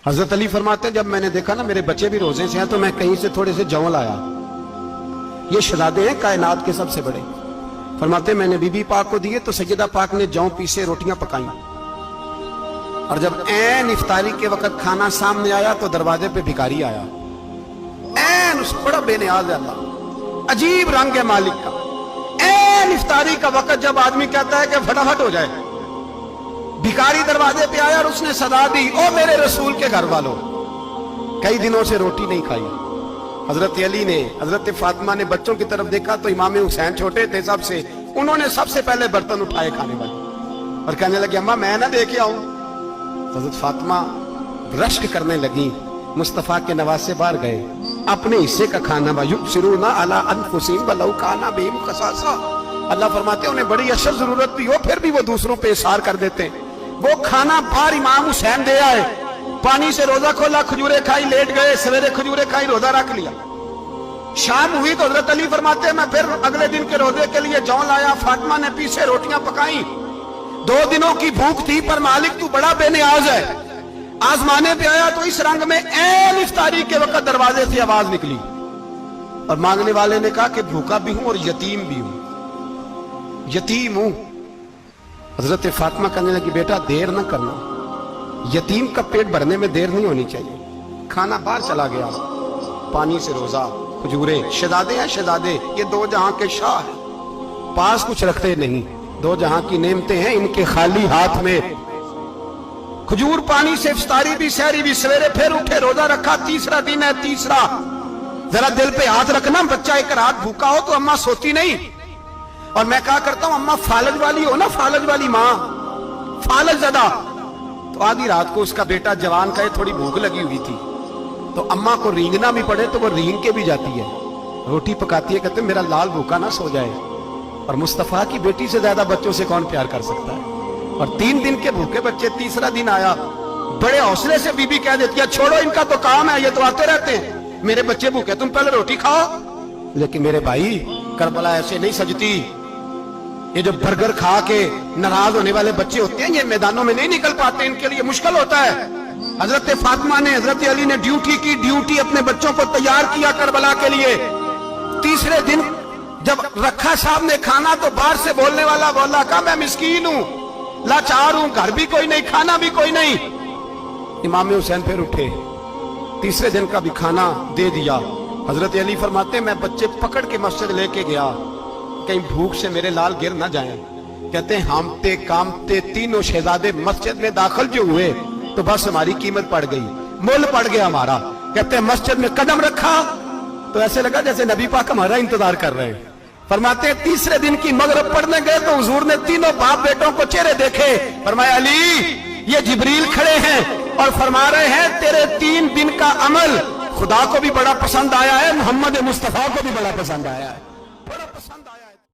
हजरत अली फरमाते हैं जब मैंने देखा ना मेरे बच्चे भी रोजे से हैं तो मैं कहीं से थोड़े से जौ लाया। ये शहजादे हैं कायनात के सबसे बड़े। फरमाते मैंने बीबी पाक को दिए तो सैयदा पाक ने जौ पीसे रोटियां पकाई और जब ऐन इफ्तारी के वक्त खाना सामने आया तो दरवाजे पे भिखारी आया। ऐन उस बड़ा बेनियाज है अल्लाह, अजीब रंग है मालिक का। ऐन इफ्तारी का वक्त जब आदमी कहता है कि फटाफट हो जाए, भिखारी दरवाजे पे आया और उसने सदा दी, ओ मेरे रसूल के घर वालों, कई दिनों से रोटी नहीं खाई। हजरत अली ने, हजरत फातिमा ने बच्चों की तरफ देखा तो इमाम हुसैन छोटे थे सबसे, उन्होंने सबसे पहले बर्तन उठाए खाने वाले और कहने लगे अम्मा मैं ना देखे आऊं। हजरत फातिमा रश्क करने लगी। मुस्तफा के नवासे बाहर गए, अपने हिस्से का खाना युबसिरूना अला अनफुसिहिम वलौ काना बिहिम खसासा। अल्लाह फरमाते उन्हें बड़ी अशद जरूरत भी हो फिर भी वो दूसरों पे इसार कर देते हैं। वो खाना बाहर इमाम हुसैन दे आए, पानी से रोजा खोला, खजूरे खाई, लेट गए, सवेरे खजूरे खाई, रोजा रख लिया। शाम हुई तो हजरत अली फरमाते मैं फिर अगले दिन के रोजे के लिए जौ लाया। फातिमा ने पीछे रोटियां पकाई। 2 दिनों की भूख थी पर मालिक तू बड़ा बेनियाज है। आजमाने पे आया तो इस रंग में ऐन इफ्तारी के वक्त दरवाजे से आवाज निकली और मांगने वाले ने कहा कि भूखा भी हूं और यतीम भी हूं, यतीम हूं। हजरत फातिमा कहने लगी बेटा देर ना करना, यतीम का पेट भरने में देर नहीं होनी चाहिए। खाना बाहर चला गया, पानी से रोजा, खजूरे। शहजादे हैं शहजादे, ये 2 जहां के शाह हैं, पास कुछ रखते नहीं, 2 जहां की नेमतें हैं इनके खाली हाथ में। खजूर पानी से इफ्तारी भी सहरी भी, सवेरे फिर उठे रोजा रखा। तीसरा दिन है, तीसरा। जरा दिल पे हाथ रखना, बच्चा एक रात भूखा हो तो अम्मा सोती नहीं। और मैं कहा करता हूं अम्मा फालज वाली हो ना, फालज वाली माँ, फालज ज्यादा, तो आधी रात को उसका बेटा जवान का थोड़ी भूख लगी हुई थी तो अम्मा को रींगना भी पड़े तो वो रींग के भी जाती है, रोटी पकाती है, कहते मेरा लाल भूखा ना सो जाए। और मुस्तफा की बेटी से ज्यादा बच्चों से कौन प्यार कर सकता है। और 3 दिन के भूखे बच्चे, तीसरा दिन आया, बड़े हौसले से बीबी कह देती है छोड़ो इनका तो काम है, ये तो आते रहते हैं, मेरे बच्चे भूखे तुम पहले रोटी खाओ। लेकिन मेरे भाई करबला ऐसे नहीं सजती। ये जो बर्गर खा के नाराज होने वाले बच्चे होते हैं ये मैदानों में नहीं निकल पाते, इनके लिए मुश्किल होता है। हजरत फातिमा ने, हजरत अली ने ड्यूटी की, ड्यूटी अपने बच्चों को तैयार किया करबला के लिए। तीसरे दिन जब रखा साहब ने खाना तो बाहर से बोलने वाला बोला का मैं मिस्कीन हूं, लाचार हूं, घर भी कोई नहीं, खाना भी कोई नहीं। इमाम हुसैन फिर उठे, तीसरे दिन का भी खाना दे दिया। हजरत अली फरमाते मैं बच्चे पकड़ के मस्जिद लेके गया, कहीं भूख से मेरे लाल गिर ना जाएं। कहते हैं हामते कामते तीनों शहजादे मस्जिद में दाखिल जो हुए तो बस हमारी कीमत पड़ गई, मोल पड़ गया हमारा। कहते हैं मस्जिद में कदम रखा तो ऐसे लगा जैसे नबी पाक हमारा इंतजार कर रहे हैं। फरमाते हैं तीसरे दिन की मगरिब पढ़ने गए तो हुजूर ने तीनों बाप बेटों को चेहरे देखे। फरमाया अली ये जिब्रील खड़े हैं और फरमा रहे हैं तेरे 3 दिन का अमल खुदा को भी बड़ा पसंद आया है, मोहम्मद मुस्तफा को भी बड़ा पसंद आया है।